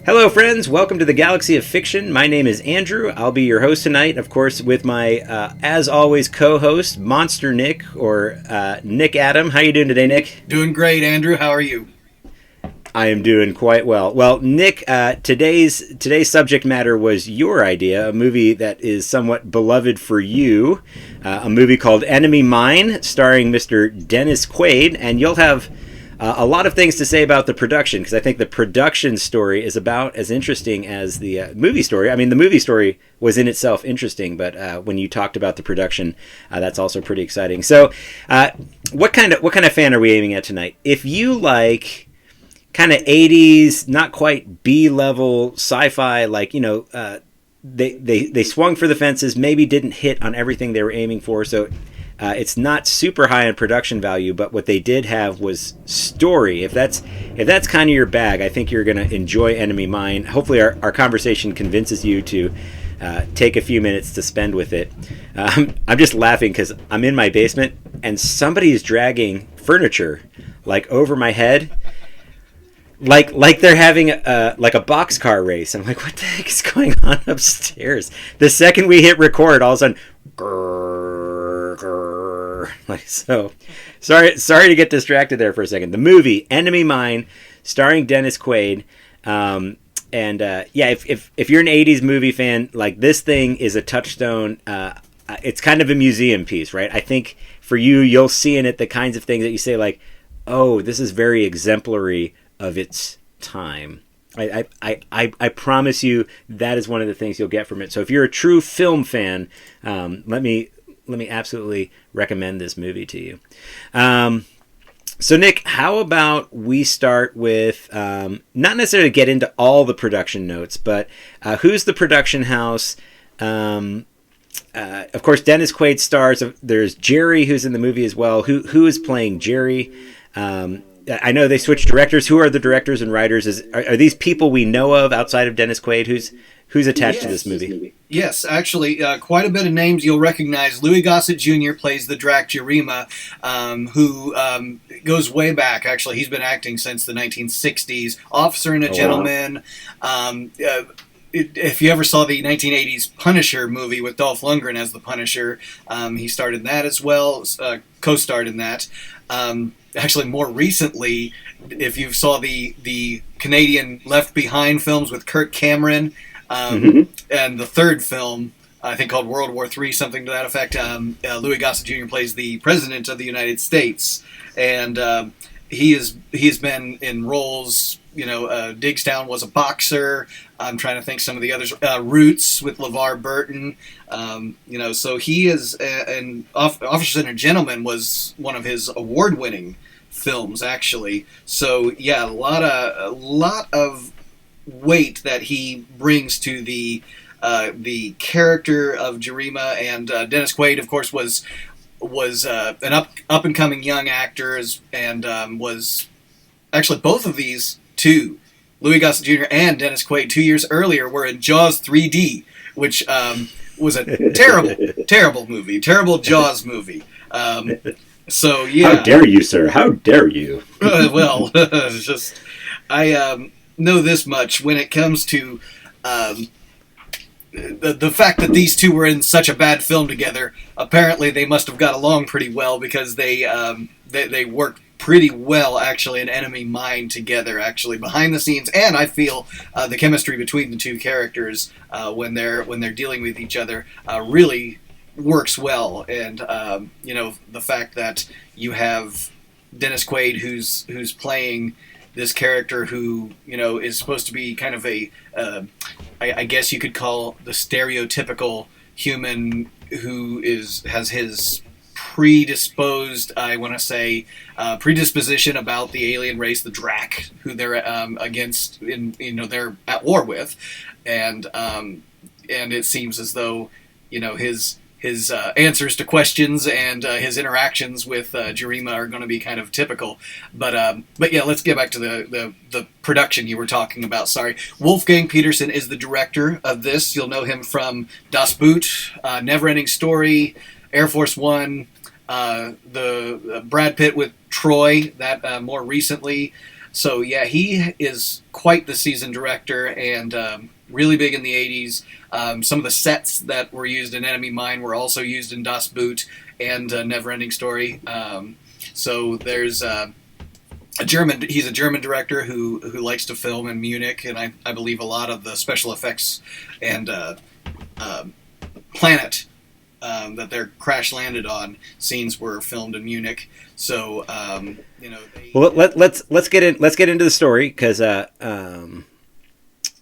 Hello, friends. Welcome to the Galaxy of Fiction. My name is Andrew. I'll be your host tonight, of course, with my, as always, co-host, Monster Nick, or Nick Adam. How you doing today, Nick? Doing great, Andrew. How are you? I am doing quite well. Well, Nick, today's subject matter was your idea, a movie that is somewhat beloved for you, a movie called Enemy Mine, starring Mr. Dennis Quaid, and you'll have a lot of things to say about the production, because I think the production story is about as interesting as the movie story. I mean, the movie story was in itself interesting, but when you talked about the production, that's also pretty exciting. So, what kind of fan are we aiming at tonight? If you like kind of 80s, not quite B-level sci-fi, like, you know, they swung for the fences, maybe didn't hit on everything they were aiming for, so it's not super high in production value, but what they did have was story. If that's kind of your bag, I think you're going to enjoy Enemy Mine. Hopefully our conversation convinces you to take a few minutes to spend with it. I'm just laughing because I'm in my basement and somebody is dragging furniture like over my head, like they're having a boxcar race. I'm like, what the heck is going on upstairs? The second we hit record, all of a sudden, grrr, grrr. Like, so sorry to get distracted there for a second. The movie Enemy Mine, starring Dennis Quaid. If you're an 80s movie fan, like, this thing is a touchstone. It's kind of a museum piece, right? I think for you'll see in it the kinds of things that you say, like, oh, this is very exemplary of its time. I promise you that is one of the things you'll get from it. So if you're a true film fan, let me absolutely recommend this movie to you. So Nick, how about we start with not necessarily get into all the production notes, but who's the production house? Of course, Dennis Quaid stars. There's Jerry, who's in the movie as well. Who is playing Jerry? I know they switched directors. Who are the directors and writers? Are these people we know of outside of Dennis Quaid? Who's attached to this movie? Yes, actually, quite a bit of names you'll recognize. Louis Gossett Jr. plays the Drac Jarima, who goes way back. Actually, he's been acting since the 1960s. Officer and a Gentleman. Wow. If you ever saw the 1980s Punisher movie with Dolph Lundgren as the Punisher, he starred in that as well, co-starred in that. Actually, more recently, if you saw the Canadian Left Behind films with Kirk Cameron, and the third film, I think called World War III, something to that effect, Louis Gossett Jr. plays the President of the United States, and he's been in roles. You know, Digstown was a boxer. I'm trying to think some of the others. Roots with LeVar Burton. So he is, and Officer and a Gentleman was one of his award-winning films, actually. So yeah, a lot of weight that he brings to the character of Jarima, and Dennis Quaid, of course, was an up and coming young actor, and was actually both of these two, Louis Gossett Jr. and Dennis Quaid, 2 years earlier, were in Jaws 3D, which was a terrible movie, terrible Jaws movie. So yeah. How dare you, sir? How dare you? Well, just I know this much when it comes to the fact that these two were in such a bad film together. Apparently, they must have got along pretty well, because they worked pretty well, actually, in Enemy Mine together, actually, behind the scenes. And I feel the chemistry between the two characters when they're dealing with each other really works well. And the fact that you have Dennis Quaid, who's playing this character who is supposed to be kind of I guess you could call the stereotypical human who has his predisposition about the alien race, the Drac, who they're against, they're at war with, and it seems as though his answers to questions and his interactions with Jarima are going to be kind of typical. But yeah, let's get back to the production you were talking about. Sorry. Wolfgang Peterson is the director of this. You'll know him from Das Boot, Neverending Story, Air Force One, the Brad Pitt with Troy, that more recently. So yeah, he is quite the seasoned director, and really big in the 80s. Some of the sets that were used in Enemy Mine were also used in Das Boot and Neverending Story. So there's he's a German director who likes to film in Munich, and I believe a lot of the special effects and planet that they're crash landed on scenes were filmed in Munich. So well, let's get into the story, because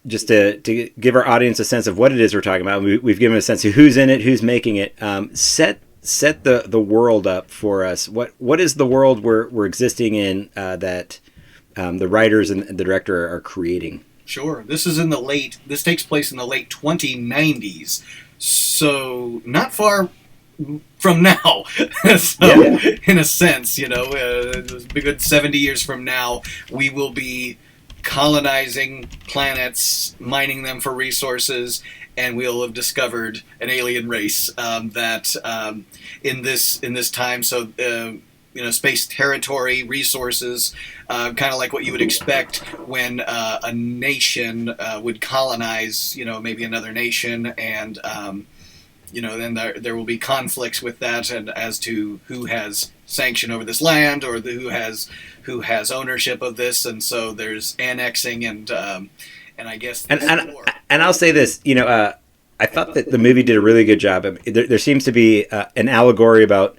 just to give our audience a sense of what it is we're talking about. We've given a sense of who's in it, who's making it. Set the world up for us. What is the world we're existing in that the writers and the director are creating? Sure. This takes place in the late 2090s. So not far from now. In a sense, a good 70 years from now, we will be colonizing planets, mining them for resources, and we'll have discovered an alien race that in this time. So space territory, resources, kind of like what you would expect when a nation would colonize, maybe another nation, and then there will be conflicts with that, and as to who has sanction over this land, or who has ownership of this, and so there's annexing and I guess and I'll say this, I thought that the movie did a really good job. There seems to be an allegory about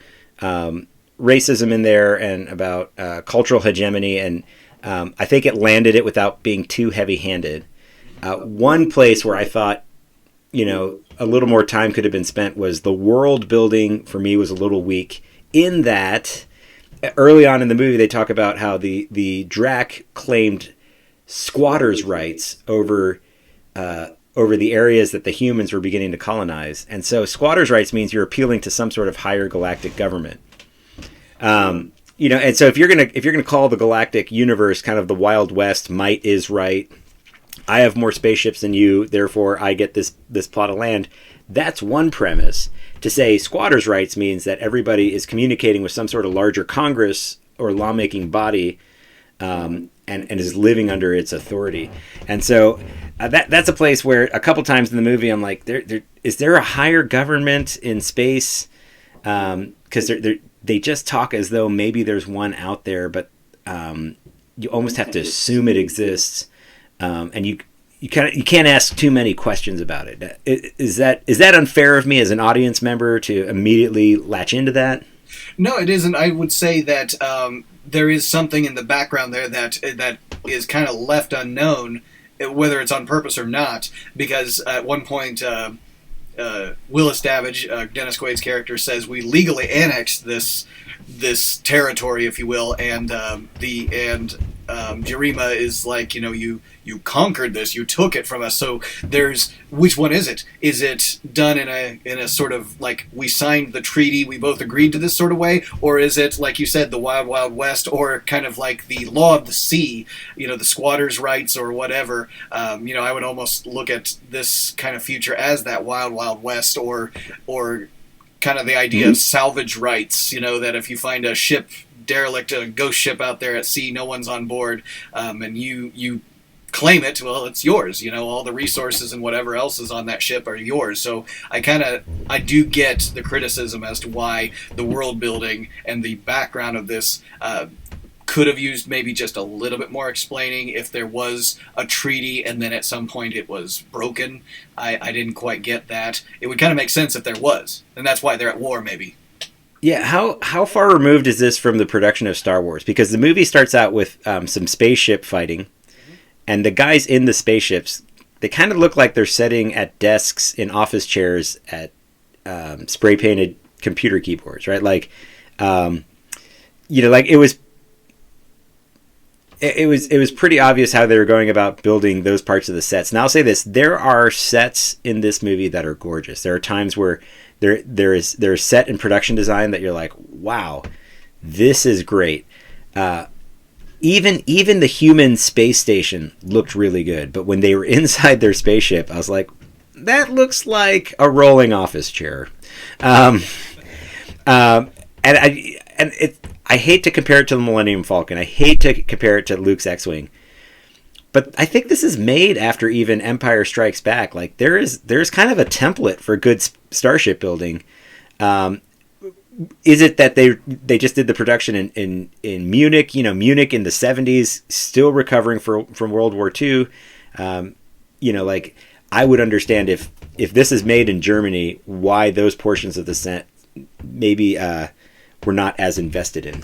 racism in there, and about cultural hegemony, and I think it landed it without being too heavy-handed. One place where I thought, a little more time could have been spent was the world building. For me, was a little weak in that early on in the movie they talk about how the Drac claimed squatters' rights over the areas that the humans were beginning to colonize, and so squatters' rights means you're appealing to some sort of higher galactic government. And so if you're gonna call the galactic universe kind of the Wild West, might is right. I have more spaceships than you, therefore I get this plot of land. That's one premise. To say squatters' rights means that everybody is communicating with some sort of larger Congress or lawmaking body, and is living under its authority. And so that's a place where a couple times in the movie I'm like, is there a higher government in space? Because they just talk as though maybe there's one out there, but you almost have to assume it exists. And you can't ask too many questions about it. Is that unfair of me as an audience member to immediately latch into that? No, it isn't. I would say that there is something in the background there that is kind of left unknown, whether it's on purpose or not. Because at one point, Willis Davidge, Dennis Quaid's character, says we legally annexed this territory, if you will, and Jarima is like, you conquered this, you took it from us. So there's, which one is it? Is it done in a sort of like, we signed the treaty, we both agreed to this sort of way, or is it, like you said, the Wild Wild West, or kind of like the law of the sea, the squatters' rights or whatever? I would almost look at this kind of future as that Wild Wild West, or kind of the idea of salvage rights, that if you find a ship derelict, a ghost ship out there at sea, no one's on board, and you claim it, well, it's yours. All the resources and whatever else is on that ship are yours. So I do get the criticism as to why the world building and the background of this could have used maybe just a little bit more explaining. If there was a treaty and then at some point it was broken, I didn't quite get that. It would kind of make sense if there was, and that's why they're at war, maybe. Yeah, how far removed is this from the production of Star Wars? Because the movie starts out with some spaceship fighting, and the guys in the spaceships, they kind of look like they're sitting at desks in office chairs at spray-painted computer keyboards, right? Like, like it was pretty obvious how they were going about building those parts of the sets. Now I'll say this: there are sets in this movie that are gorgeous. There are times where there's set and production design that you're like, wow, this is great. Even the human space station looked really good, but when they were inside their spaceship, I was like, that looks like a rolling office chair. And I hate to compare it to the Millennium Falcon. I hate to compare it to Luke's X-Wing. But I think this is made after even Empire Strikes Back. Like there's kind of a template for good starship building. Is it that they just did the production in Munich? You know, Munich in the 70s, still recovering from World War II. You know, like I would understand if this is made in Germany, why those portions of the set maybe were not as invested in.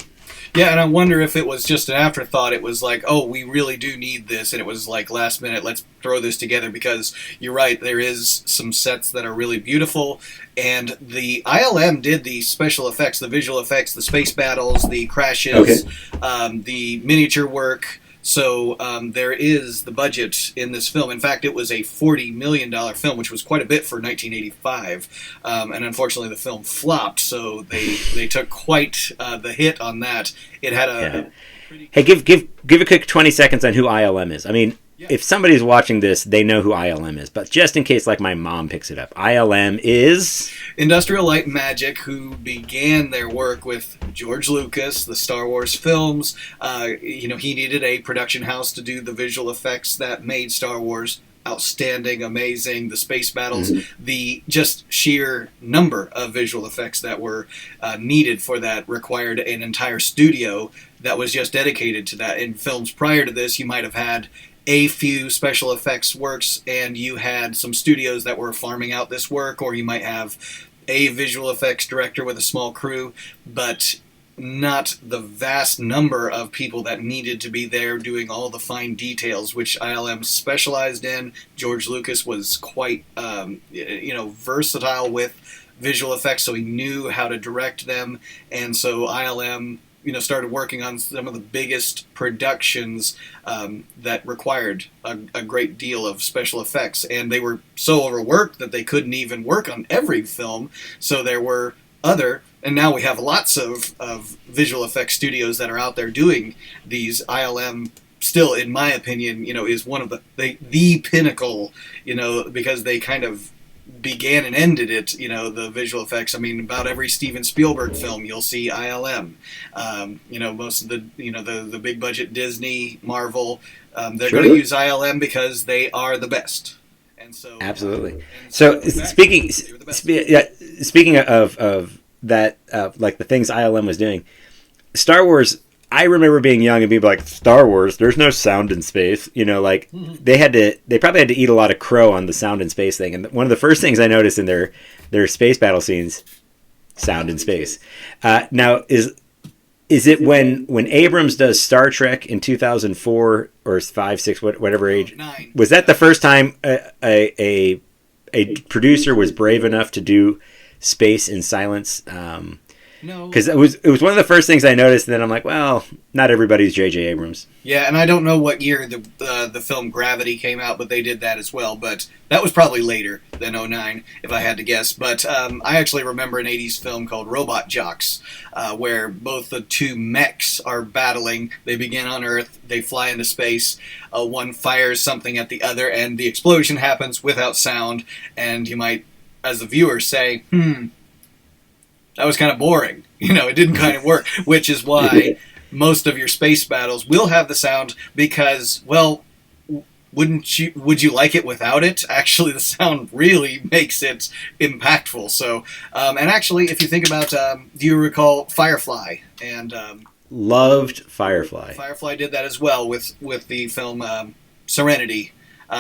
Yeah, and I wonder if it was just an afterthought. It was like, oh, we really do need this, and it was like last minute, let's throw this together, because you're right, there is some sets that are really beautiful, and the ILM did the special effects, the visual effects, the space battles, the crashes, the miniature work. So there is the budget in this film. In fact, it was a $40 million film, which was quite a bit for 1985. And unfortunately, the film flopped, so they took quite the hit on that. It had a... Hey, give a quick 20 seconds on who ILM is. I mean, if somebody's watching this, they know who ILM is. But just in case, like, my mom picks it up, ILM is... Industrial Light and Magic, who began their work with George Lucas, the Star Wars films. He needed a production house to do the visual effects that made Star Wars outstanding, amazing, the space battles, the just sheer number of visual effects that were needed for that required an entire studio that was just dedicated to that. In films prior to this, you might have had a few special effects works, and you had some studios that were farming out this work, or you might have a visual effects director with a small crew, but not the vast number of people that needed to be there doing all the fine details, which ILM specialized in. George Lucas was quite, versatile with visual effects, so he knew how to direct them, and so ILM started working on some of the biggest productions that required a great deal of special effects. And they were so overworked that they couldn't even work on every film. So there were and now we have lots of visual effects studios that are out there doing these. ILM still, in my opinion, is one of the pinnacle, because they kind of began and ended it, the visual effects. I mean, about every Steven Spielberg film, you'll see ILM. Most of the big budget Disney, Marvel, they're going to use ILM because they are the best. And so absolutely. Speaking of that, like the things ILM was doing, Star Wars. I remember being young and being like, Star Wars, there's no sound in space. They probably had to eat a lot of crow on the sound in space thing. And one of the first things I noticed in their space battle scenes, sound in space. Now, is it when Abrams does Star Trek in 2004 or 5, 6, whatever age? 9. Was that the first time a producer was brave enough to do space in silence? No, because it was one of the first things I noticed, and then I'm like, well, not everybody's J.J. Abrams. Yeah, and I don't know what year the film Gravity came out, but they did that as well. But that was probably later than '09, if I had to guess. But I actually remember an '80s film called Robot Jocks, where both the two mechs are battling. They begin on Earth, they fly into space. One fires something at the other, and the explosion happens without sound. And you might, as a viewer, say, that was kind of boring. It didn't kind of work, which is why most of your space battles will have the sound because, well, would you like it without it? Actually, the sound really makes it impactful. So, and actually, if you think about, do you recall Firefly? And loved Firefly. Firefly did that as well with the film Serenity.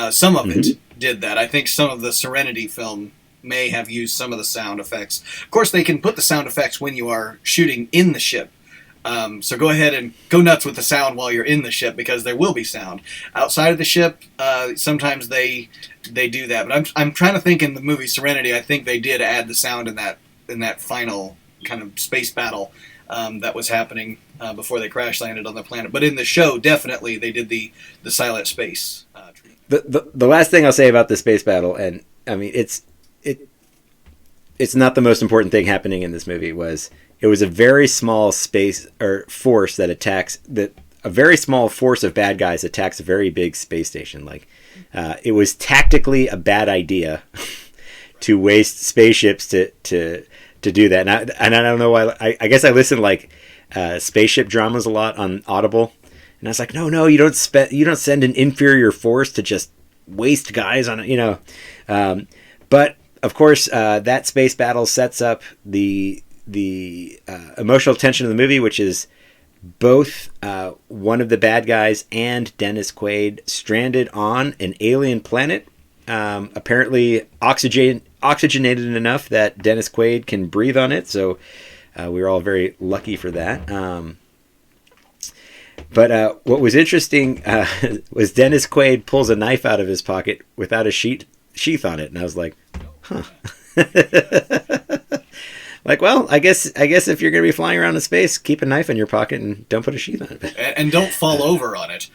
Some of it did that. I think some of the Serenity film may have used some of the sound effects. Of course, they can put the sound effects when you are shooting in the ship. So go ahead and go nuts with the sound while you're in the ship, because there will be sound. Outside of the ship, sometimes they do that. But I'm trying to think, in the movie Serenity, I think they did add the sound in that final kind of space battle that was happening before they crash landed on the planet. But in the show, definitely they did the silent space treatment. The last thing I'll say about the space battle, and I mean it's not the most important thing happening in this movie, it was a very small space or force that attacks a very small force of bad guys attacks a very big space station. Like it was tactically a bad idea to waste spaceships to do that. And I don't know why. I guess I listened like spaceship dramas a lot on Audible, and I was like, no, you don't send an inferior force to just waste guys on it, but of course, that space battle sets up the emotional tension of the movie, which is both one of the bad guys and Dennis Quaid stranded on an alien planet, apparently oxygenated enough that Dennis Quaid can breathe on it. So we were all very lucky for that. But what was interesting was Dennis Quaid pulls a knife out of his pocket without a sheath on it, and I was like, huh. Like, well, I guess if you're going to be flying around in space, keep a knife in your pocket and don't put a sheath on it. And don't fall over on it.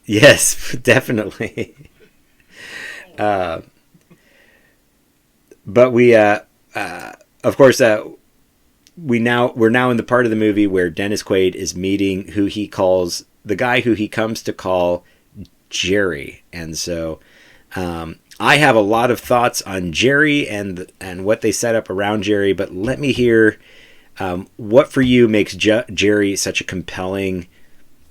Yes, definitely. But we, of course, we're now in the part of the movie where Dennis Quaid is meeting who he calls the guy who he comes to call Jerry, and so I have a lot of thoughts on Jerry and what they set up around Jerry, but let me hear what for you makes Jerry such a compelling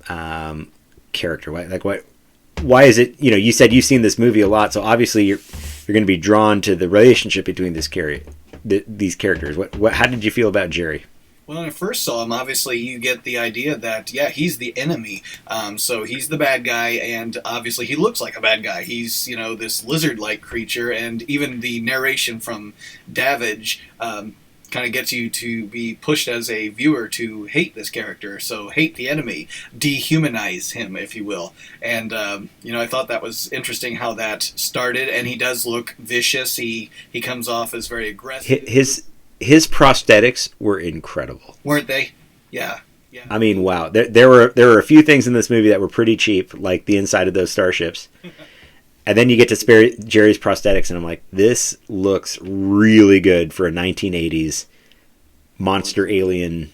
character. Why is it? You said you've seen this movie a lot, so obviously you're going to be drawn to the relationship between these characters. How did you feel about Jerry? Well, when I first saw him, obviously you get the idea that, yeah, he's the enemy. So he's the bad guy, and obviously he looks like a bad guy. He's, this lizard-like creature, and even the narration from Davidge kind of gets you to be pushed as a viewer to hate this character. So hate the enemy, dehumanize him, if you will. And, I thought that was interesting how that started, and he does look vicious. He comes off as very aggressive. His prosthetics were incredible, weren't they? Yeah. I mean, wow. There were a few things in this movie that were pretty cheap, like the inside of those starships. And then you get to Jerry's prosthetics, and I'm like, this looks really good for a 1980s monster alien,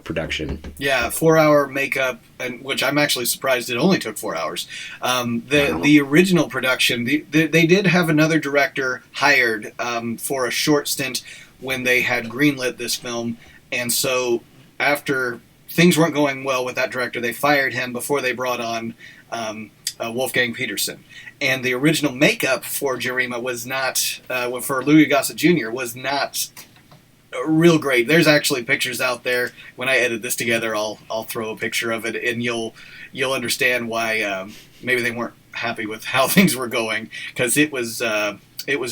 production. Yeah, 4-hour makeup, and which I'm actually surprised it only took 4 hours. The original production, they did have another director hired for a short stint when they had greenlit this film, and so after things weren't going well with that director, they fired him before they brought on Wolfgang Peterson. And the original makeup for Jerima was not, for Louis Gossett Jr., was not real great. There's actually pictures out there. When I edit this together, I'll throw a picture of it, and you'll understand why maybe they weren't happy with how things were going, because it was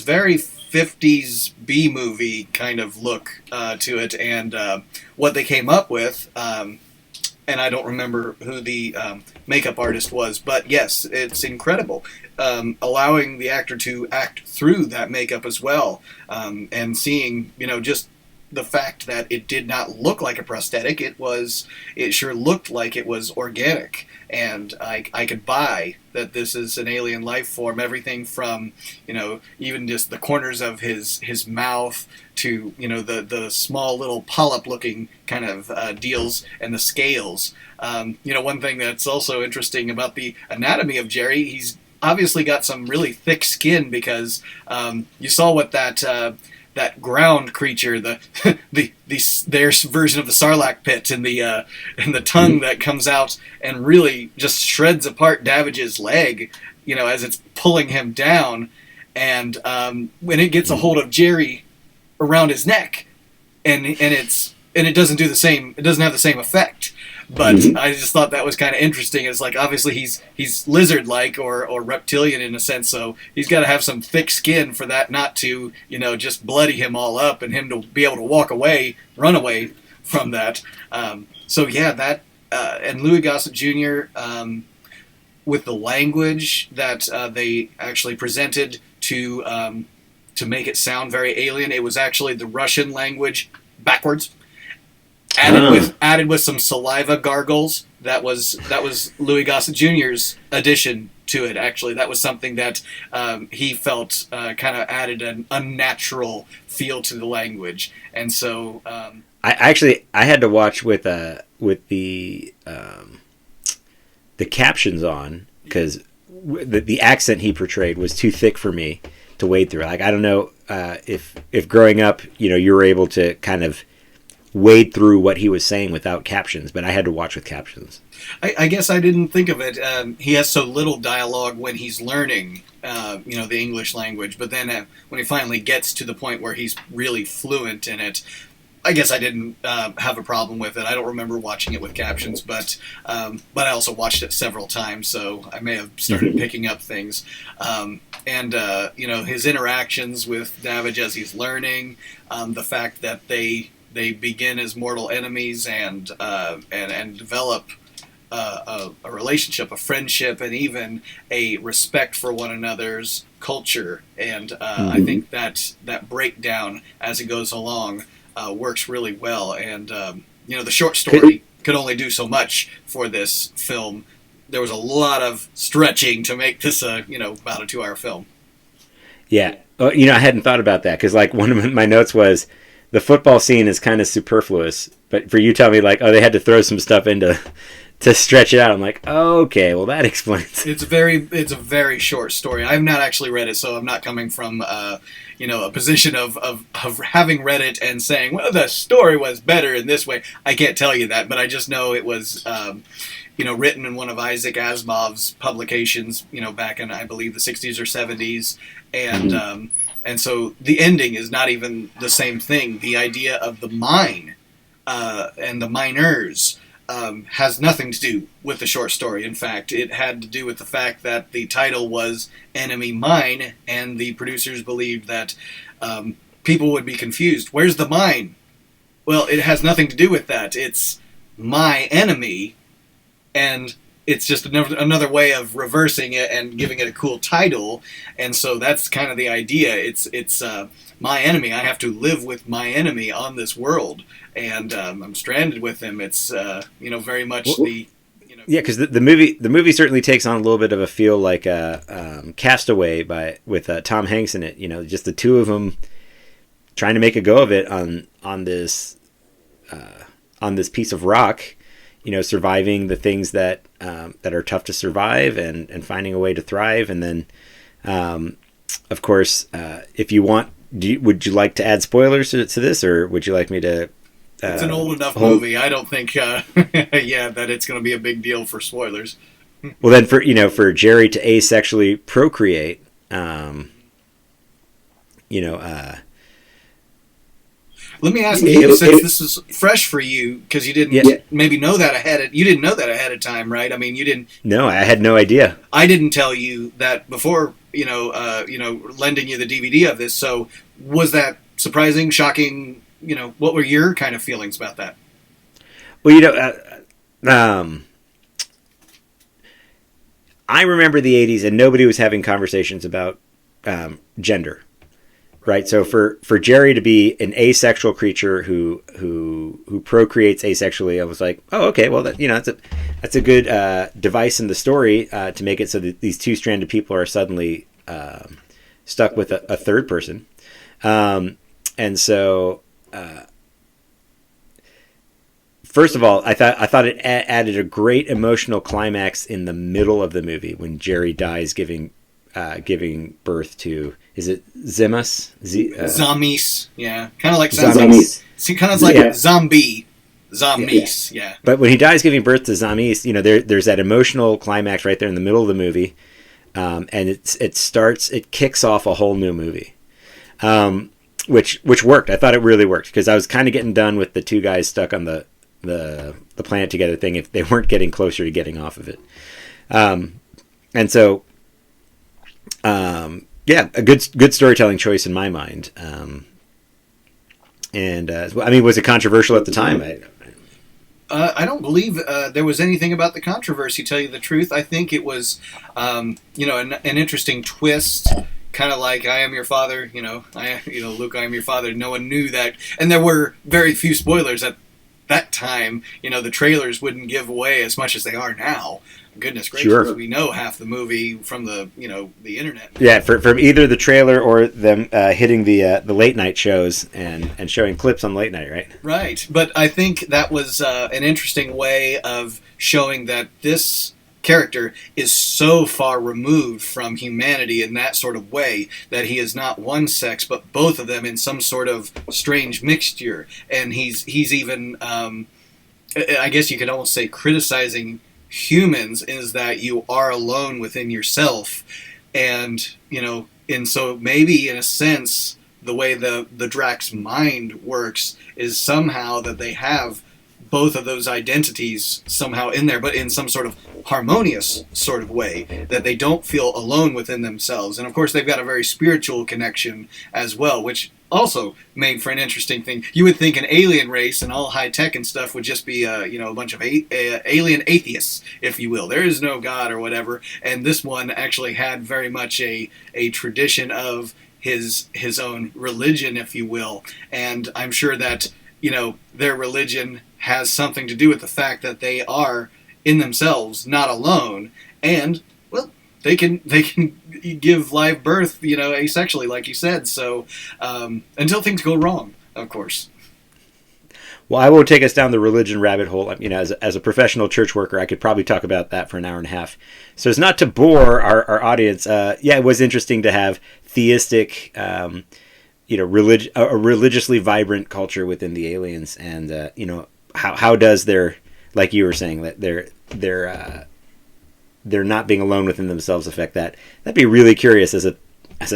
very 50s B-movie kind of look to it, and what they came up with, and I don't remember who the makeup artist was, but yes, it's incredible. Allowing the actor to act through that makeup as well, and seeing, just the fact that it did not look like a prosthetic. It sure looked like it was organic, and I could buy that this is an alien life form. Everything from, even just the corners of his mouth to, the small little polyp-looking kind of deals, and the scales. One thing that's also interesting about the anatomy of Jerry, he's obviously got some really thick skin, because you saw what that ground creature, their version of the Sarlacc pit, and the tongue that comes out and really just shreds apart Davidge's leg, as it's pulling him down, and when it gets a hold of Jerry around his neck, and it doesn't do the same. It doesn't have the same effect. But I just thought that was kind of interesting. It's like, obviously he's lizard-like or reptilian in a sense, so he's got to have some thick skin for that not to, just bloody him all up, and him to be able to run away from that. So yeah, that and Louis Gossett Jr. With the language that they actually presented to make it sound very alien, it was actually the Russian language backwards. Added with some saliva gargles. That was Louis Gossett Jr.'s addition to it. Actually, that was something that he felt kind of added an unnatural feel to the language. And so, I had to watch with the captions on, because the accent he portrayed was too thick for me to wade through. Like, I don't know if growing up, you were able to kind of wade through what he was saying without captions, but I had to watch with captions. I guess I didn't think of it. He has so little dialogue when he's learning, the English language. But then when he finally gets to the point where he's really fluent in it, I guess I didn't have a problem with it. I don't remember watching it with captions, but I also watched it several times, so I may have started picking up things. His interactions with Davidge as he's learning, the fact that they begin as mortal enemies and develop a relationship, a friendship, and even a respect for one another's culture. And I think that breakdown as it goes along works really well. And the short story could only do so much for this film. There was a lot of stretching to make this about a 2-hour film. Yeah. I hadn't thought about that, because like one of my notes was the football scene is kind of superfluous, but for you tell me like, they had to throw some stuff into to stretch it out. I'm like, okay, well that explains. It's a very short story. I've not actually read it, so I'm not coming from a position of having read it and saying, well, the story was better in this way. I can't tell you that, but I just know it was written in one of Isaac Asimov's publications, back in, I believe, the 60s or 70s, and so the ending is not even the same thing. The idea of the mine and the miners has nothing to do with the short story. In fact, it had to do with the fact that the title was Enemy Mine, and the producers believed that people would be confused. Where's the mine? Well, it has nothing to do with that. It's my enemy, and it's just another way of reversing it and giving it a cool title. And so that's kind of the idea. It's my enemy. I have to live with my enemy on this world, and I'm stranded with him. It's very much the. Yeah, because the movie certainly takes on a little bit of a feel like Castaway with Tom Hanks in it. Just the two of them trying to make a go of it on this piece of rock. Surviving the things that are tough to survive and finding a way to thrive. And then, of course, if you want, would you like to add spoilers to this, or would you like me to? It's an old enough movie. I don't think, that it's going to be a big deal for spoilers. Well, then for Jerry to asexually procreate, let me ask you, since this is fresh for you, because you didn't maybe know that you didn't know that ahead of time, right? I mean, you didn't. No, I had no idea. I didn't tell you that before, lending you the DVD of this. So was that surprising, shocking? What were your kind of feelings about that? Well, I remember the 80s, and nobody was having conversations about gender. Right, so for Jerry to be an asexual creature who procreates asexually, I was like, oh, okay, well, that's a good device in the story to make it so that these two stranded people are suddenly stuck with a third person, and so first of all, I thought it added a great emotional climax in the middle of the movie when Jerry dies giving birth to. Is it Zemus? Zamis, yeah. Kind of like Zamis. Kind of like zombie. Zamis, yeah. But when he dies giving birth to Zamis, there's that emotional climax right there in the middle of the movie, and it kicks off a whole new movie, which worked. I thought it really worked, because I was kind of getting done with the two guys stuck on the planet together thing if they weren't getting closer to getting off of it, and so. A good storytelling choice in my mind. Was it controversial at the time? I don't believe there was anything about the controversy, to tell you the truth. I think it was, an interesting twist, kind of like I Am Your Father, Luke, I Am Your Father. No one knew that. And there were very few spoilers at that time. The trailers wouldn't give away as much as they are now. Goodness gracious, sure. We know half the movie from the internet. Yeah, from either the trailer or them hitting the late night shows and showing clips on late night, right? Right, but I think that was an interesting way of showing that this character is so far removed from humanity in that sort of way that he is not one sex but both of them in some sort of strange mixture, and he's even I guess you could almost say criticizing humans, is that you are alone within yourself. And and so maybe in a sense the way the Drax mind works is somehow that they have both of those identities somehow in there, but in some sort of harmonious sort of way, that they don't feel alone within themselves. And of course they've got a very spiritual connection as well, which also made for an interesting thing. You would think an alien race and all high tech and stuff would just be a bunch of alien atheists, if you will. There is no God or whatever. And this one actually had very much a tradition of his own religion, if you will. And I'm sure that their religion has something to do with the fact that they are in themselves not alone, and well, they can give live birth asexually, like you said. So until things go wrong, of course. Well, I won't take us down the religion rabbit hole. As a professional church worker, I could probably talk about that for an hour and a half. So as not to bore our audience, it was interesting to have theistic, a religiously vibrant culture within the aliens, and how does their, like you were saying, that they're not being alone within themselves affect that? That'd be really curious as a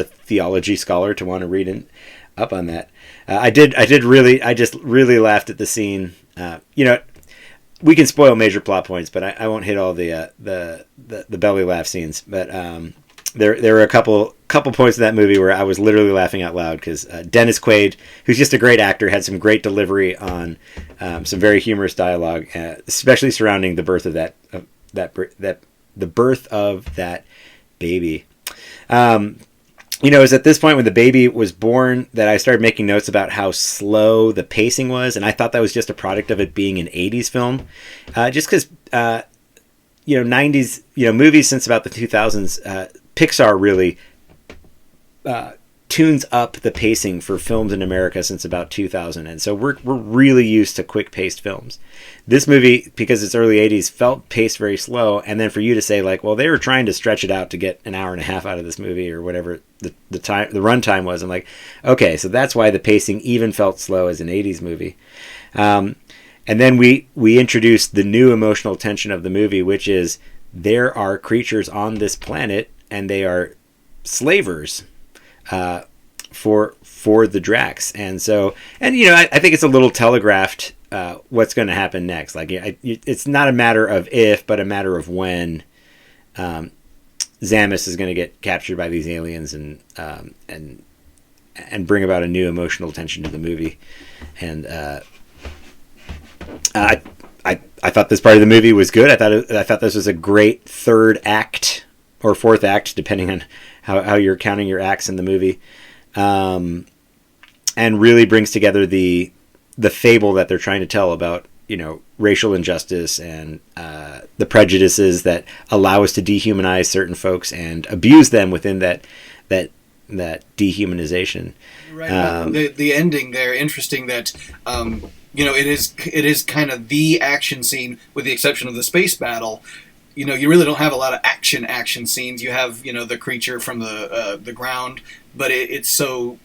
theology scholar to want to read up on that. I just really laughed at the scene. We can spoil major plot points, but I won't hit all the belly laugh scenes. But there were a couple points in that movie where I was literally laughing out loud because Dennis Quaid, who's just a great actor, had some great delivery on some very humorous dialogue, especially surrounding the birth of the birth of that baby. It was at this point when the baby was born that I started making notes about how slow the pacing was, and I thought that was just a product of it being an 80s film. Just because, 90s, movies since about the 2000s, Pixar really tunes up the pacing for films in America since about 2000, and so we're really used to quick-paced films. This movie, because it's early 80s, felt paced very slow, and then for you to say, like, well, they were trying to stretch it out to get an hour and a half out of this movie, or whatever the runtime was, I'm like, okay, so that's why the pacing even felt slow as an 80s movie. And then we introduced the new emotional tension of the movie, which is there are creatures on this planet, and they are slavers for the Drax, and so, and I think it's a little telegraphed what's going to happen next. Like, it's not a matter of if, but a matter of when Zamis is going to get captured by these aliens and bring about a new emotional tension to the movie. And I thought this part of the movie was good. I thought this was a great third act or fourth act, depending on how you're counting your acts in the movie, and really brings together the fable that they're trying to tell about racial injustice and the prejudices that allow us to dehumanize certain folks and abuse them within that dehumanization. Right. The ending there, interesting that it is kind of the action scene, with the exception of the space battle. You really don't have a lot of action scenes. You have, the creature from the ground, but it's so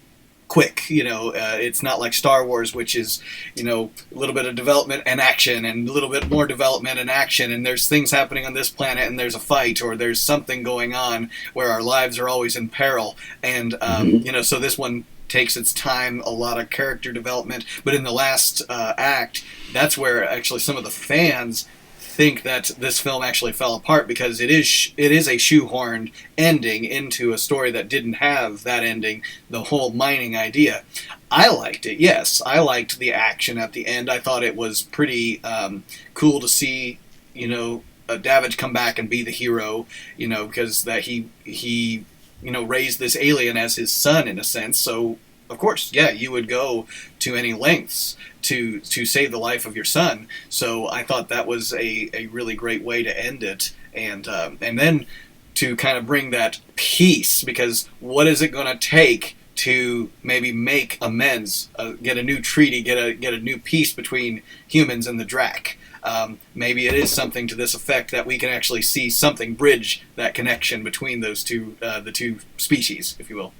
quick. It's not like Star Wars, which is, a little bit of development and action, and a little bit more development and action, and there's things happening on this planet, and there's a fight, or there's something going on where our lives are always in peril. And, so this one takes its time, a lot of character development. But in the last act, that's where actually some of the fans think that this film actually fell apart, because it is a shoehorned ending into a story that didn't have that ending, the whole mining idea. I liked it, yes. I liked the action at the end. I thought it was pretty cool to see, Davidge come back and be the hero, because that he raised this alien as his son, in a sense. So, of course, yeah, you would go to any lengths to save the life of your son. So I thought that was a really great way to end it, and then to kind of bring that peace, because what is it going to take to maybe make amends, get a new treaty, get a new peace between humans and the Drac? maybe it is something to this effect that we can actually see something bridge that connection between those two, the two species, if you will.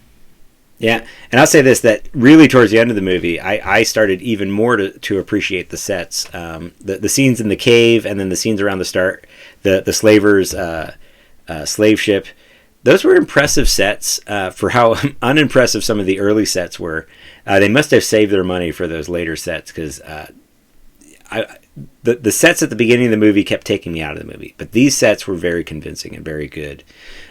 Yeah, and I'll say this, that really towards the end of the movie, I started even more to appreciate the sets. The scenes in the cave, and then the scenes around the start, the slavers' slave ship. Those were impressive sets for how unimpressive some of the early sets were. They must have saved their money for those later sets, because the sets at the beginning of the movie kept taking me out of the movie. But these sets were very convincing and very good.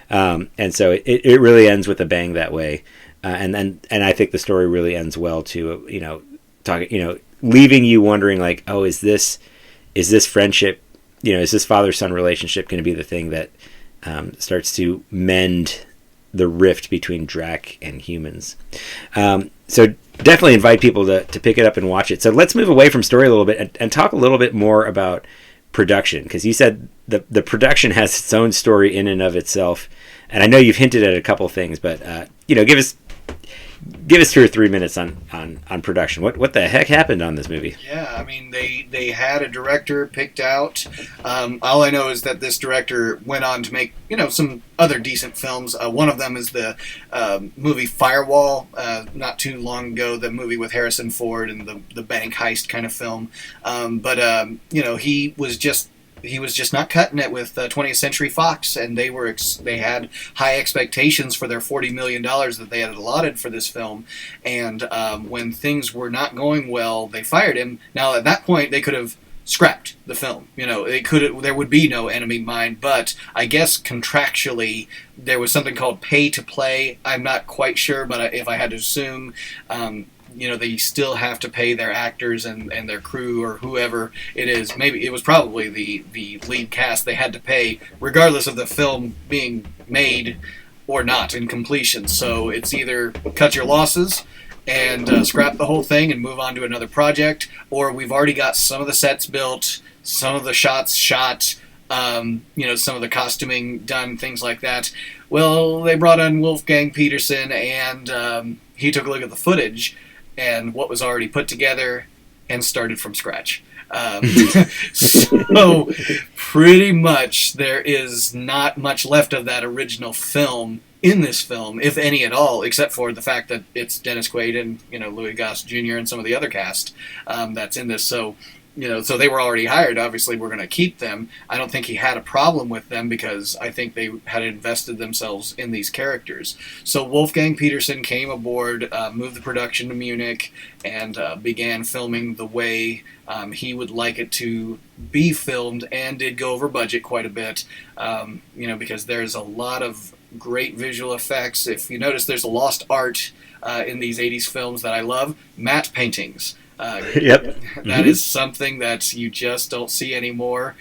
And so it really ends with a bang that way. And I think the story really ends well too. Leaving you wondering like, oh, is this friendship? Is this father-son relationship going to be the thing that starts to mend the rift between Drac and humans? So definitely invite people to pick it up and watch it. So let's move away from story a little bit and talk a little bit more about production, because you said the production has its own story in and of itself. And I know you've hinted at a couple things, but give us 2 or 3 minutes on production. What the heck happened on this movie? Yeah, I mean, they had a director picked out. All I know is that this director went on to make, some other decent films. One of them is the movie Firewall, not too long ago, the movie with Harrison Ford and the bank heist kind of film. He was just not cutting it with 20th Century Fox, and they had high expectations for their $40 million that they had allotted for this film. And when things were not going well, they fired him. Now, at that point, they could have scrapped the film. There would be no Enemy Mine, but I guess contractually there was something called pay to play. I'm not quite sure, but if I had to assume, they still have to pay their actors and their crew or whoever it is. Maybe it was probably the lead cast they had to pay, regardless of the film being made or not in completion. So it's either cut your losses and scrap the whole thing and move on to another project, or we've already got some of the sets built, some of the shots shot, some of the costuming done, things like that. Well, they brought on Wolfgang Peterson, and he took a look at the footage and what was already put together and started from scratch. So pretty much there is not much left of that original film in this film, if any at all, except for the fact that it's Dennis Quaid and Louis Gossett Jr. and some of the other cast that's in this. So so they were already hired. Obviously, we're going to keep them. I don't think he had a problem with them because I think they had invested themselves in these characters. So Wolfgang Peterson came aboard, moved the production to Munich, and began filming the way he would like it to be filmed, and did go over budget quite a bit, because there's a lot of great visual effects. If you notice, there's a lost art in these 80s films that I love, matte paintings. Yep. That is something that you just don't see anymore,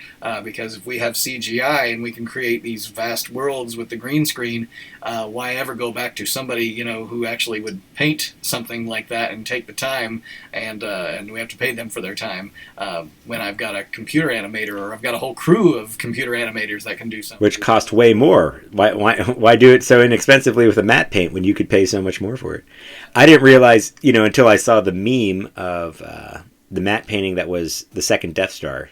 because if we have CGI and we can create these vast worlds with the green screen, why ever go back to somebody who actually would paint something like that and take the time, and we have to pay them for their time, when I've got a computer animator, or I've got a whole crew of computer animators that can do something. Which cost way more. Why do it so inexpensively with a matte paint when you could pay so much more for it? I didn't realize, until I saw the meme of the matte painting that was the second Death Star.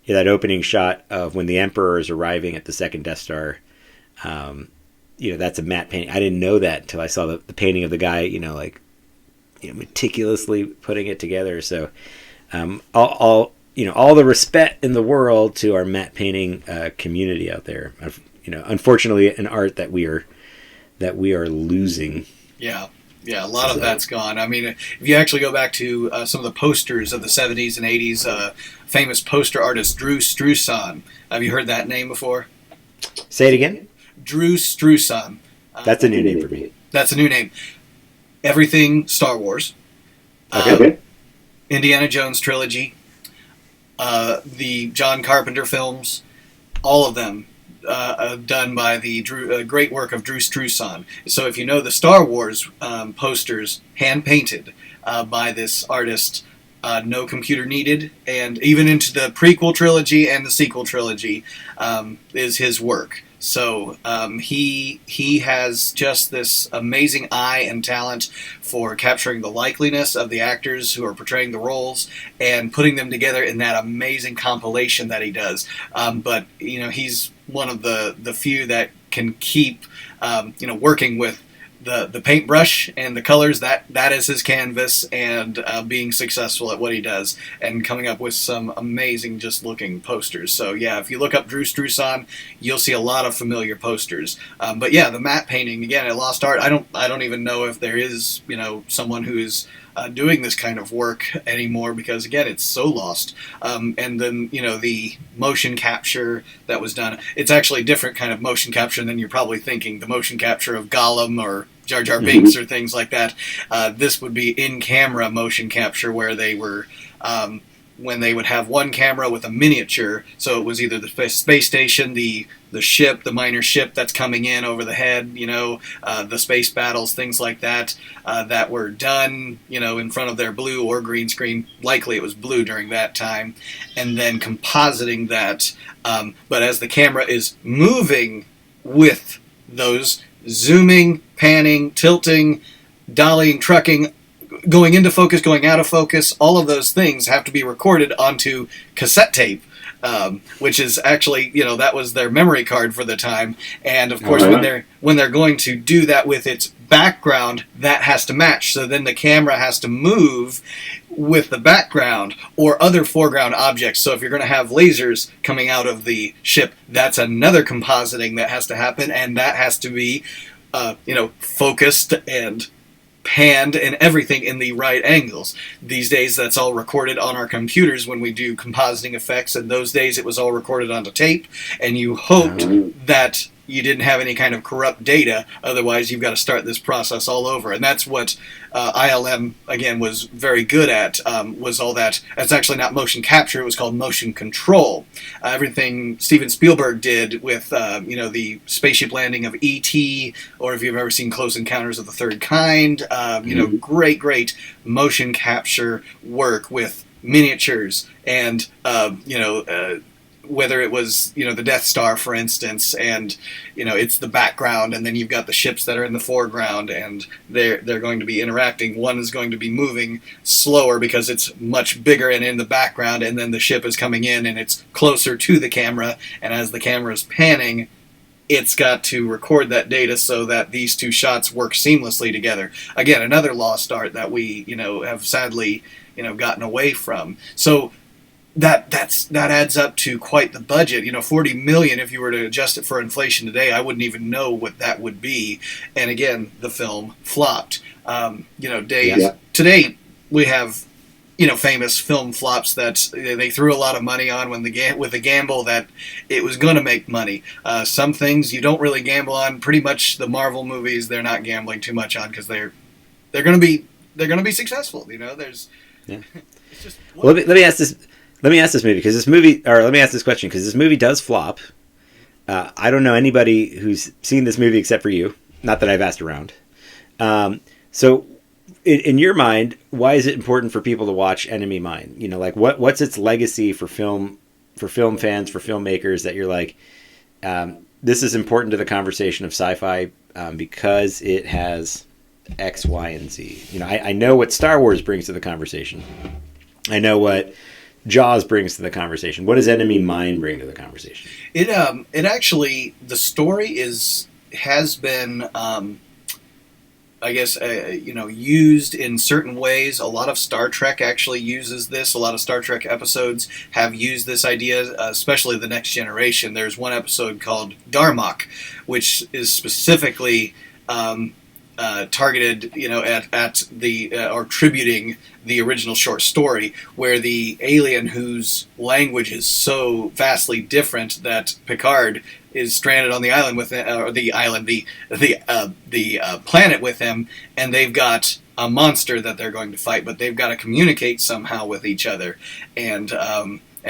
That opening shot of when the Emperor is arriving at the second Death Star. That's a matte painting. I didn't know that until I saw the painting of the guy, meticulously putting it together. So, all the respect in the world to our matte painting community out there. Unfortunately, an art that we are losing. Yeah. Yeah, a lot of that's gone. I mean, if you actually go back to some of the posters of the 70s and 80s, famous poster artist Drew Struzan. Have you heard that name before? Say it again? Drew Struzan. That's a new name for me. That's a new name. Everything Star Wars. Okay. Indiana Jones trilogy. The John Carpenter films. All of them. Done by the great work of Drew Struzan. So if you know the Star Wars posters, hand-painted by this artist, no computer needed, and even into the prequel trilogy and the sequel trilogy is his work. So he has just this amazing eye and talent for capturing the likeliness of the actors who are portraying the roles and putting them together in that amazing compilation that he does. But he's one of the few that can keep working with the paintbrush and the colors. That is his canvas, and being successful at what he does and coming up with some amazing just looking posters. So yeah, if you look up Drew Struzan, you'll see a lot of familiar posters. But yeah, the matte painting again at Lost Art. I don't even know if there is someone who is doing this kind of work anymore, because again, it's so lost. And then the motion capture that was done, it's actually a different kind of motion capture than you're probably thinking. The motion capture of Gollum or Jar Jar Binks or things like that. This would be in-camera motion capture, where they were when they would have one camera with a miniature, so it was either the space station, the ship, the minor ship that's coming in over the head, the space battles, things like that, that were done, in front of their blue or green screen. Likely it was blue during that time, and then compositing that. But as the camera is moving with those zooming, panning, tilting, dollying, trucking, going into focus, going out of focus, all of those things have to be recorded onto cassette tape, which is actually, that was their memory card for the time. And of course, when they're going to do that with its background, that has to match. So then the camera has to move with the background or other foreground objects. So if you're going to have lasers coming out of the ship, that's another compositing that has to happen, and that has to be, focused and panned and everything in the right angles. These days, that's all recorded on our computers when we do compositing effects, and those days it was all recorded onto tape, and you hoped that you didn't have any kind of corrupt data, otherwise you've got to start this process all over. And that's what ILM, again, was very good at, was all that. That's actually not motion capture, it was called motion control. Everything Steven Spielberg did with, the spaceship landing of E.T., or if you've ever seen Close Encounters of the Third Kind, great motion capture work with miniatures and, whether it was, the Death Star, for instance, and, it's the background, and then you've got the ships that are in the foreground, and they're going to be interacting. One is going to be moving slower because it's much bigger and in the background, and then the ship is coming in, and it's closer to the camera, and as the camera is panning, it's got to record that data so that these two shots work seamlessly together. Again, another lost art that we, have sadly, gotten away from. So that adds up to quite the budget. $40 million, if you were to adjust it for inflation today, I wouldn't even know what that would be. And again, the film flopped. Today we have, famous film flops that they threw a lot of money on with the gamble that it was going to make money. Some things you don't really gamble on. Pretty much the Marvel movies, they're not gambling too much on, because they're going to be successful. There's. Yeah. It's just, well, let me ask this. Let me ask this question, because this movie does flop. I don't know anybody who's seen this movie except for you. Not that I've asked around. So, in your mind, why is it important for people to watch Enemy Mine? What's its legacy for film fans, for filmmakers, that you're like, this is important to the conversation of sci-fi because it has X, Y, and Z. I know what Star Wars brings to the conversation. I know what Jaws brings to the conversation. What does Enemy Mine bring to the conversation? It actually, the story has been used in certain ways. A lot of Star Trek actually uses this. A lot of Star Trek episodes have used this idea, especially The Next Generation. There's one episode called Darmok, which is specifically targeted, at the or tributing the original short story, where the alien whose language is so vastly different that Picard is stranded on the island with the planet with him, and they've got a monster that they're going to fight, but they've got to communicate somehow with each other, and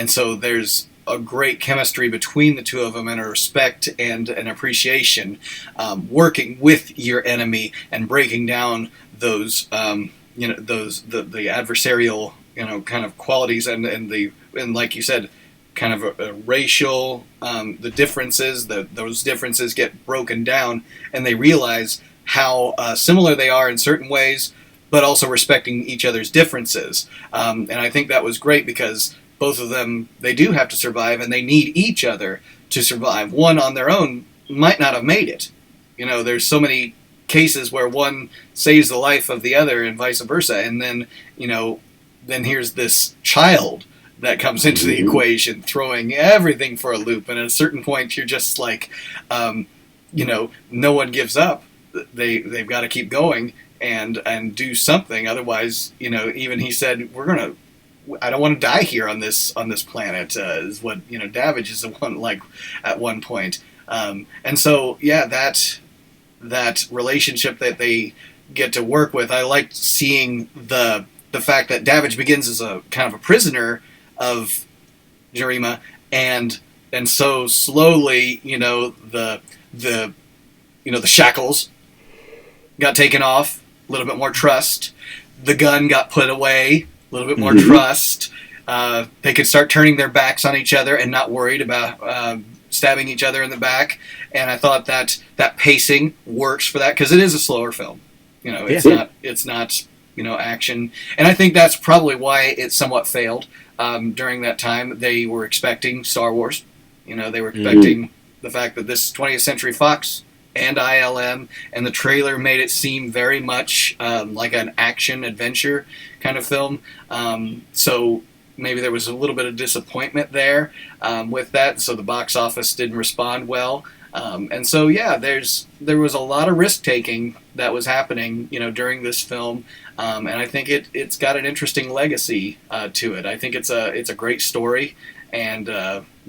so there's a great chemistry between the two of them, and a respect and an appreciation, working with your enemy and breaking down those, the adversarial, kind of qualities, and like you said, kind of a racial, the differences, those differences get broken down, and they realize how similar they are in certain ways, but also respecting each other's differences. And I think that was great because both of them, they do have to survive, and they need each other to survive. One on their own might not have made it. There's so many cases where one saves the life of the other and vice versa, and then, then here's this child that comes into the equation, throwing everything for a loop, and at a certain point, you're just like, no one gives up. They've got to keep going and do something. Otherwise, even he said, I don't want to die here on this planet, is what, Davidge is the one, like, at one point. And so, yeah, that relationship that they get to work with, I liked seeing the fact that Davidge begins as a kind of a prisoner of Jarima, and so slowly, the shackles got taken off, a little bit more trust. The gun got put away, a little bit more trust. They could start turning their backs on each other and not worried about stabbing each other in the back. And I thought that pacing works for that, because it is a slower film. It's not action. And I think that's probably why it somewhat failed during that time. They were expecting Star Wars. They were expecting the fact that this 20th Century Fox and ILM, and the trailer made it seem very much like an action-adventure kind of film. So maybe there was a little bit of disappointment there with that, so the box office didn't respond well. And so, yeah, there was a lot of risk-taking that was happening, during this film, and I think it's got an interesting legacy to it. I think it's a great story, and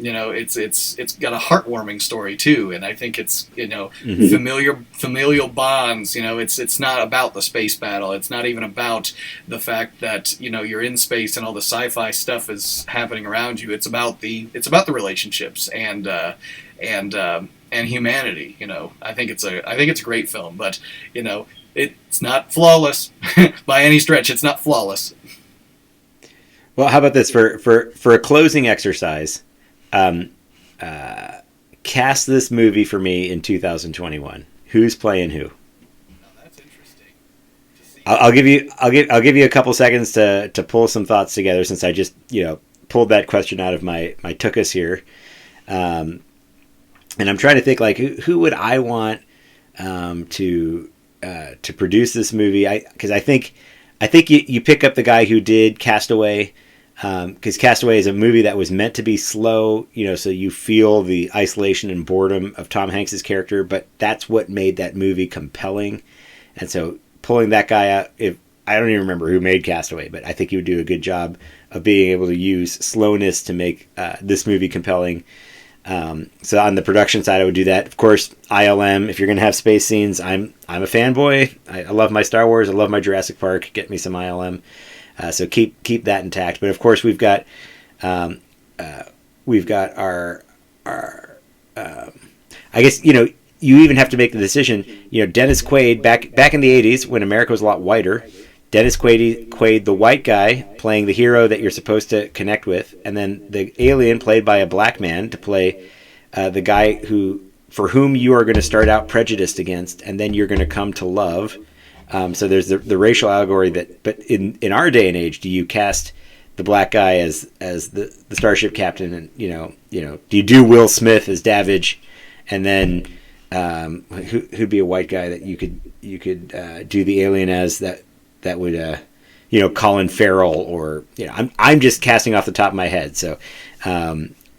it's got a heartwarming story too. And I think it's familial bonds. It's not about the space battle. It's not even about the fact that you're in space and all the sci-fi stuff is happening around you. It's about the relationships and humanity. I think it's a great film, but it's not flawless by any stretch. It's not flawless. Well, how about this for a closing exercise? Cast this movie for me in 2021. Who's playing who? That's interesting. I'll give you a couple seconds to pull some thoughts together, since I just pulled that question out of my tuchus here, and I'm trying to think, like, who would I want to produce this movie? Because I think you pick up the guy who did Castaway. Because Castaway is a movie that was meant to be slow, so you feel the isolation and boredom of Tom Hanks's character, but that's what made that movie compelling. And so pulling that guy out, I don't even remember who made Castaway, but I think he would do a good job of being able to use slowness to make this movie compelling. So on the production side, I would do that. Of course, ILM, if you're going to have space scenes, I'm a fanboy. I love my Star Wars. I love my Jurassic Park. Get me some ILM. So keep that intact. But of course, we've got our I guess you even have to make the decision. Dennis Quaid back in the 80s when America was a lot whiter. Dennis Quaid, the white guy, playing the hero that you're supposed to connect with, and then the alien played by a black man to play the guy for whom you are going to start out prejudiced against, and then you're going to come to love. So there's the racial allegory but in our day and age, do you cast the black guy as the starship captain, and do you do Will Smith as Davidge, and then who'd be a white guy that you could do the alien as that would Colin Farrell, or I'm just casting off the top of my head. So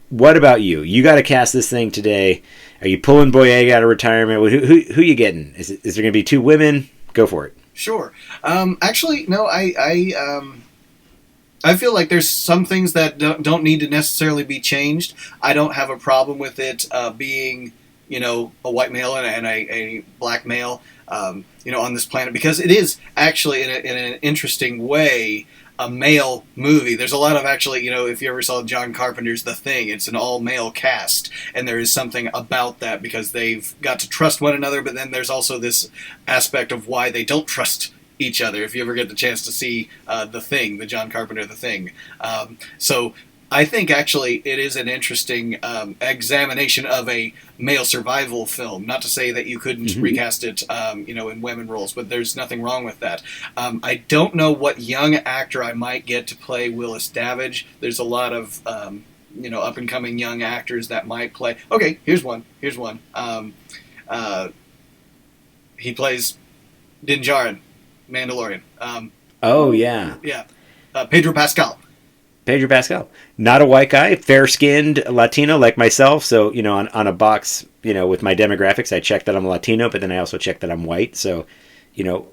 what about you? You got to cast this thing today. Are you pulling Boyega out of retirement? Who you getting? Is there going to be two women? Go for it. Sure. Actually, no. I feel like there's some things that don't need to necessarily be changed. I don't have a problem with it being, a white male and a black male, on this planet, because it is actually in an interesting way a male movie. There's a lot of actually, if you ever saw John Carpenter's The Thing, it's an all-male cast, and there is something about that because they've got to trust one another, but then there's also this aspect of why they don't trust each other, if you ever get the chance to see The Thing, the John Carpenter The Thing. So I think actually it is an interesting examination of a male survival film. Not to say that you couldn't recast it, in women roles, but there's nothing wrong with that. I don't know what young actor I might get to play Willis Davidge. There's a lot of up and coming young actors that might play. Okay, here's one. He plays Din Djarin, Mandalorian. Yeah. Pedro Pascal. Pedro Pascal, not a white guy, fair-skinned Latino like myself. So, on a box, with my demographics, I check that I'm Latino, but then I also check that I'm white. So,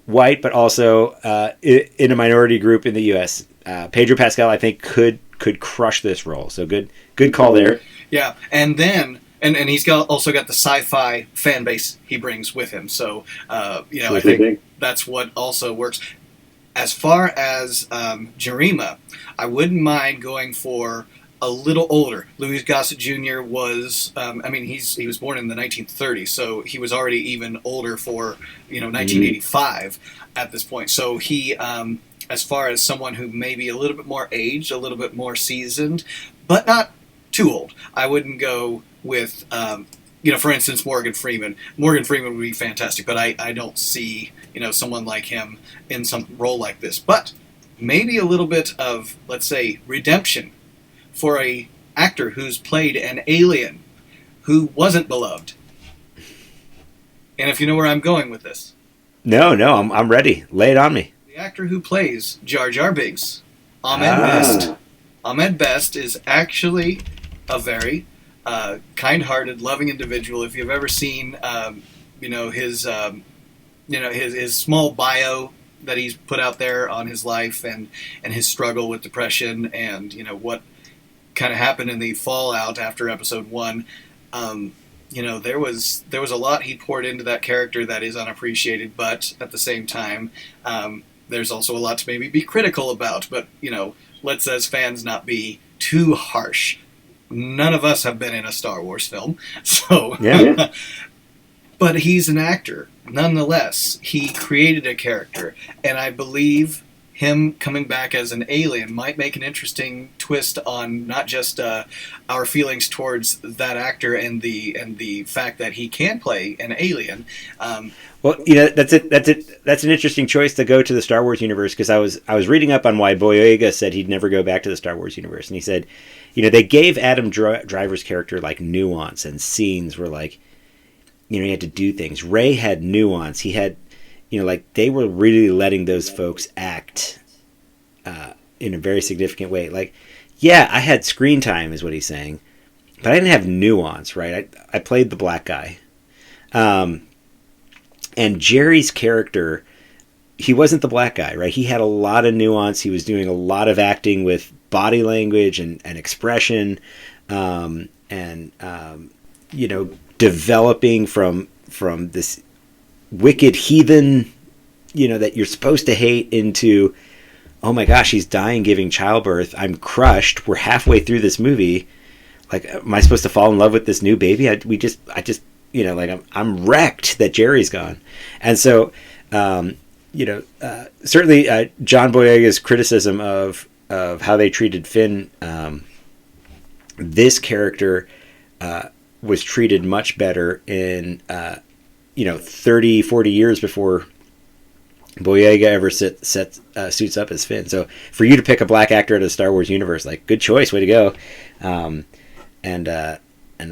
white, but also in a minority group in the U.S. Pedro Pascal, I think, could crush this role. So good call there. Yeah, and then and he's also got the sci-fi fan base he brings with him. So, I think that's what also works. As far as Jarima, I wouldn't mind going for a little older. Louis Gossett Jr. was, he was born in the 1930s, so he was already even older for, 1985 at this point. So he, as far as someone who may be a little bit more aged, a little bit more seasoned, but not too old, I wouldn't go with, for instance, Morgan Freeman. Morgan Freeman would be fantastic, but I don't see, someone like him in some role like this. But maybe a little bit of, let's say, redemption for a actor who's played an alien who wasn't beloved. And if you know where I'm going with this. No, I'm ready. Lay it on me. The actor who plays Jar Jar Binks, Ahmed Best. Ahmed Best is actually a very kind-hearted, loving individual. If you've ever seen, his small bio that he's put out there on his life and his struggle with depression and what kind of happened in the fallout after episode 1. There was a lot he poured into that character that is unappreciated, but at the same time, there's also a lot to maybe be critical about. But let's as fans not be too harsh. None of us have been in a Star Wars film, so. Yeah. But he's an actor. Nonetheless, he created a character, and I believe him coming back as an alien might make an interesting twist on not just our feelings towards that actor and the fact that he can play an alien. Well, that's an interesting choice to go to the Star Wars universe, because I was reading up on why Boyega said he'd never go back to the Star Wars universe, and he said, they gave Adam Driver's character like nuance and scenes where like, he had to do things. Ray had nuance. He had, they were really letting those folks act in a very significant way. Like, yeah, I had screen time, is what he's saying, but I didn't have nuance, right? I played the black guy. And Jerry's character, he wasn't the black guy, right? He had a lot of nuance. He was doing a lot of acting with body language and expression, developing from this wicked heathen, that you're supposed to hate, into, oh my gosh, he's dying giving childbirth. I'm crushed. We're halfway through this movie. Like, am I supposed to fall in love with this new baby? I'm wrecked that Jerry's gone. And so, certainly John Boyega's criticism of how they treated Finn, this character, was treated much better in 30, 40 years before Boyega ever suits up as Finn. So for you to pick a black actor out of the Star Wars universe, like, good choice, way to go. And I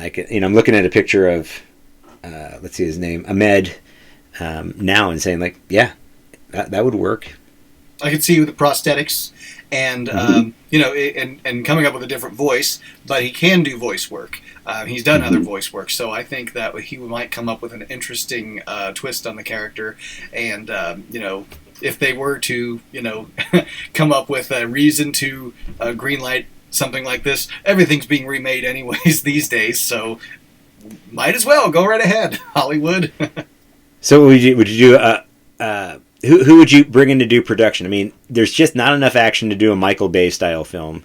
can, I'm looking at a picture of let's see his name, Ahmed, now, and saying like, yeah, that would work. I could see with the prosthetics and and coming up with a different voice, but he can do voice work. He's done other voice work, so I think that he might come up with an interesting twist on the character. And if they were to come up with a reason to greenlight something like this, everything's being remade anyways these days, so might as well go right ahead, Hollywood. So would you do who would you bring in to do production? I mean, there's just not enough action to do a Michael Bay style film.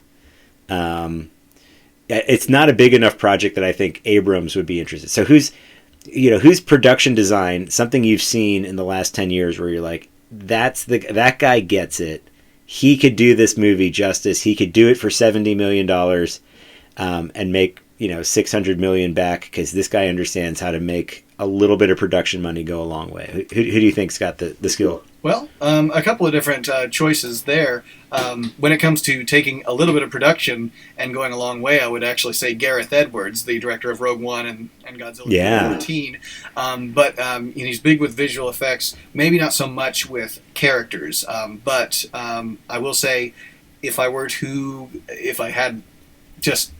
It's not a big enough project that I think Abrams would be interested. So who's production design, something you've seen in the last 10 years where you're like, that guy gets it. he could do this movie justice. He could do it for $70 million and make, 600 million back, because this guy understands how to make a little bit of production money go a long way. Who do you think's got the skill? Well, a couple of different choices there. When it comes to taking a little bit of production and going a long way, I would actually say Gareth Edwards, the director of Rogue One and Godzilla 14. He's big with visual effects, maybe not so much with characters. But I will say, if I had just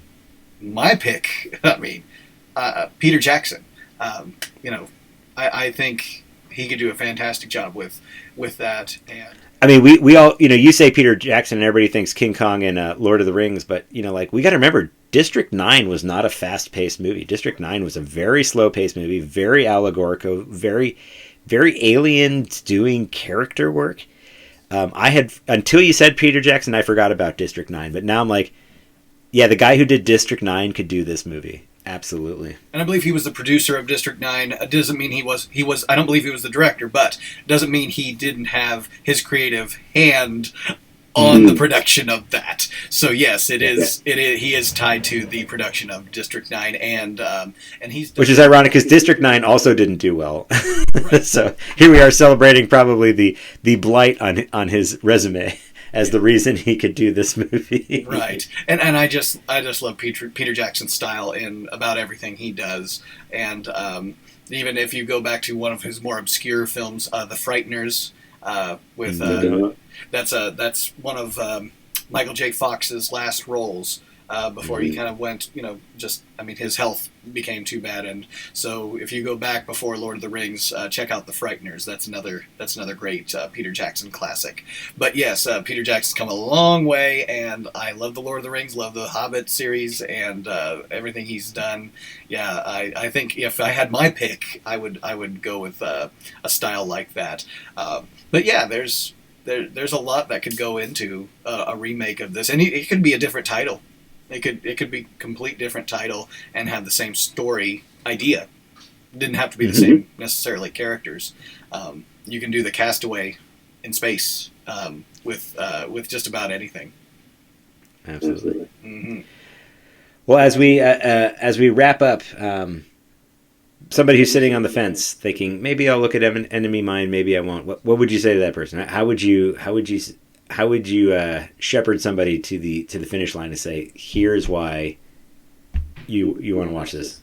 my pick, Peter Jackson. I think he could do a fantastic job with that. And we all, you say Peter Jackson and everybody thinks King Kong and Lord of the Rings, but we got to remember District 9 was not a fast-paced movie. District 9 was a very slow-paced movie, very allegorical, very, very aliens doing character work. Until you said Peter Jackson, I forgot about District 9, but now I'm like, yeah, the guy who did District 9 could do this movie. Absolutely. And I believe he was the producer of District 9. It doesn't mean he was, I don't believe he was the director, but doesn't mean he didn't have his creative hand on the production of that. So yes, he is tied to the production of District 9, and he's which is ironic because District 9 also didn't do well. Right. So here we are celebrating probably the blight on his resume as the reason he could do this movie. Right. And I just love Peter Jackson's style in about everything he does. And even if you go back to one of his more obscure films, The Frighteners, that's one of Michael J. Fox's last roles before he kind of went, his health became too bad. And so if you go back before Lord of the Rings, check out The Frighteners. That's another great Peter Jackson classic. But yes, Peter Jackson's come a long way, and I love the Lord of the Rings, love the Hobbit series, and everything he's done. Yeah, I think if I had my pick, I would go with a style like that. But yeah, there's a lot that could go into a remake of this, and it could be a different title. It could be a complete different title and have the same story idea. It didn't have to be the same necessarily characters. You can do the Castaway in space with just about anything. Absolutely. Mm-hmm. Well, as we wrap up, somebody who's sitting on the fence thinking maybe I'll look at Enemy Mine, maybe I won't. What would you say to that person? How would you shepherd somebody to the finish line and say, here's why you want to watch this?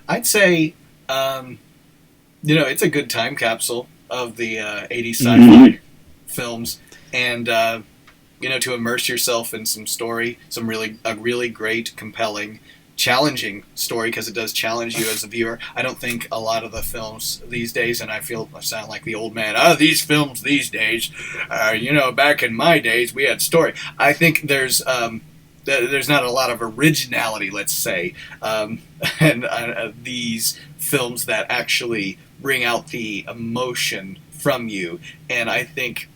I'd say, it's a good time capsule of the 80s sci-fi films, and to immerse yourself in some story, a really great, compelling, challenging story, because it does challenge you as a viewer. I don't think a lot of the films these days, and I sound like the old man, these films these days, back in my days we had story. I think there's not a lot of originality, let's say, and these films that actually bring out the emotion from you. And I think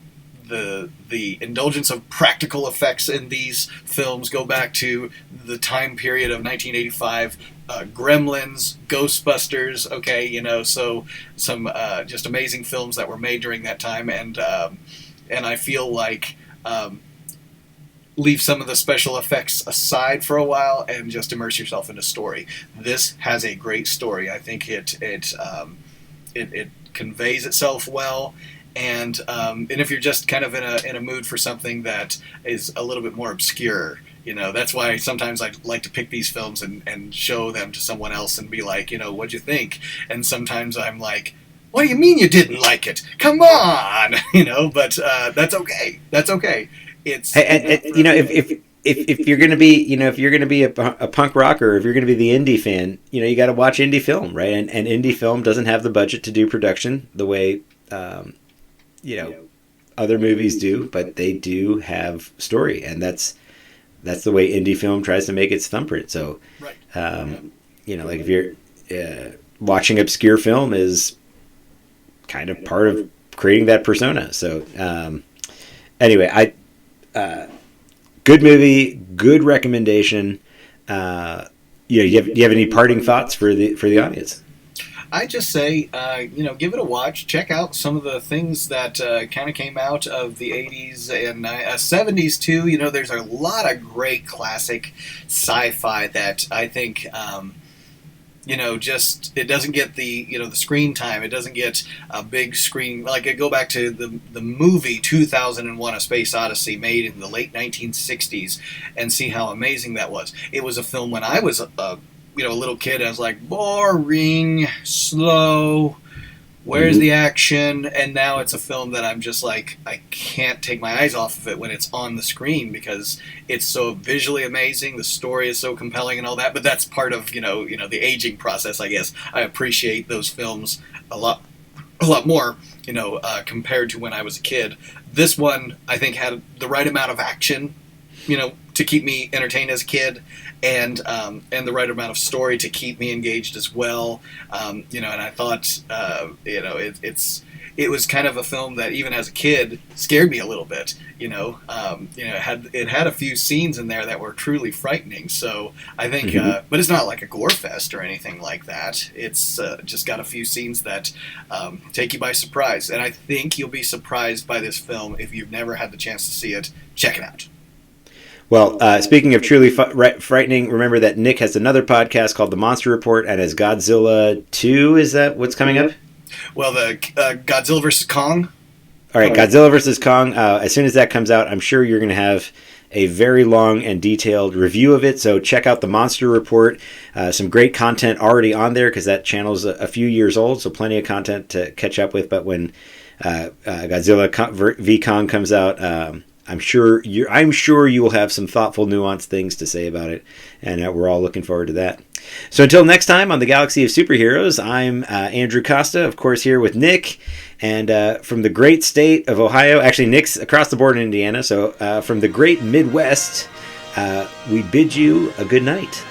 the indulgence of practical effects in these films go back to the time period of 1985, Gremlins, Ghostbusters, so some just amazing films that were made during that time, and I feel like leave some of the special effects aside for a while and just immerse yourself in a story. This has a great story. I think it conveys itself well. And if you're just kind of in a mood for something that is a little bit more obscure, that's why sometimes I like to pick these films and show them to someone else and be like, what'd you think? And sometimes I'm like, what do you mean you didn't like it? Come on, But that's okay. That's okay. It's if you're gonna be a punk rocker, if you're gonna be the indie fan, you got to watch indie film, right? And indie film doesn't have the budget to do production the way other movies do, but they do have story, and that's the way indie film tries to make its thumbprint. So, right. Like if you're watching obscure film is kind of part of creating that persona. So, anyway, good movie, good recommendation. Do you have any parting thoughts for the audience? I just say, give it a watch. Check out some of the things that kind of came out of the 80s and 70s, too. There's a lot of great classic sci-fi that I think, just it doesn't get the screen time. It doesn't get a big screen. Like, I go back to the movie 2001: A Space Odyssey, made in the late 1960s, and see how amazing that was. It was a film when I was a little kid. I was like, boring, slow. Where's the action? And now it's a film that I'm just like, I can't take my eyes off of it when it's on the screen because it's so visually amazing. The story is so compelling and all that. But that's part of the aging process, I guess. I appreciate those films a lot more, compared to when I was a kid. This one, I think, had the right amount of action, to keep me entertained as a kid, and the right amount of story to keep me engaged as well. And I thought, it was kind of a film that even as a kid scared me a little bit. It had a few scenes in there that were truly frightening. So I think, but it's not like a gore fest or anything like that. It's just got a few scenes that take you by surprise. And I think you'll be surprised by this film if you've never had the chance to see it. Check it out. Well, speaking of truly frightening, remember that Nick has another podcast called The Monster Report, and as Godzilla 2, is that what's coming up? Well, the Godzilla vs. Kong. All right, Godzilla vs. Kong. As soon as that comes out, I'm sure you're going to have a very long and detailed review of it, so check out The Monster Report. Some great content already on there, because that channel's a few years old, so plenty of content to catch up with. But when Godzilla v. Kong comes out, I'm sure you will have some thoughtful, nuanced things to say about it, and we're all looking forward to that. So until next time on the Galaxy of Superheroes, I'm Andrew Costa, of course, here with Nick, and from the great state of Ohio. Actually, Nick's across the border in Indiana, so from the great Midwest, we bid you a good night.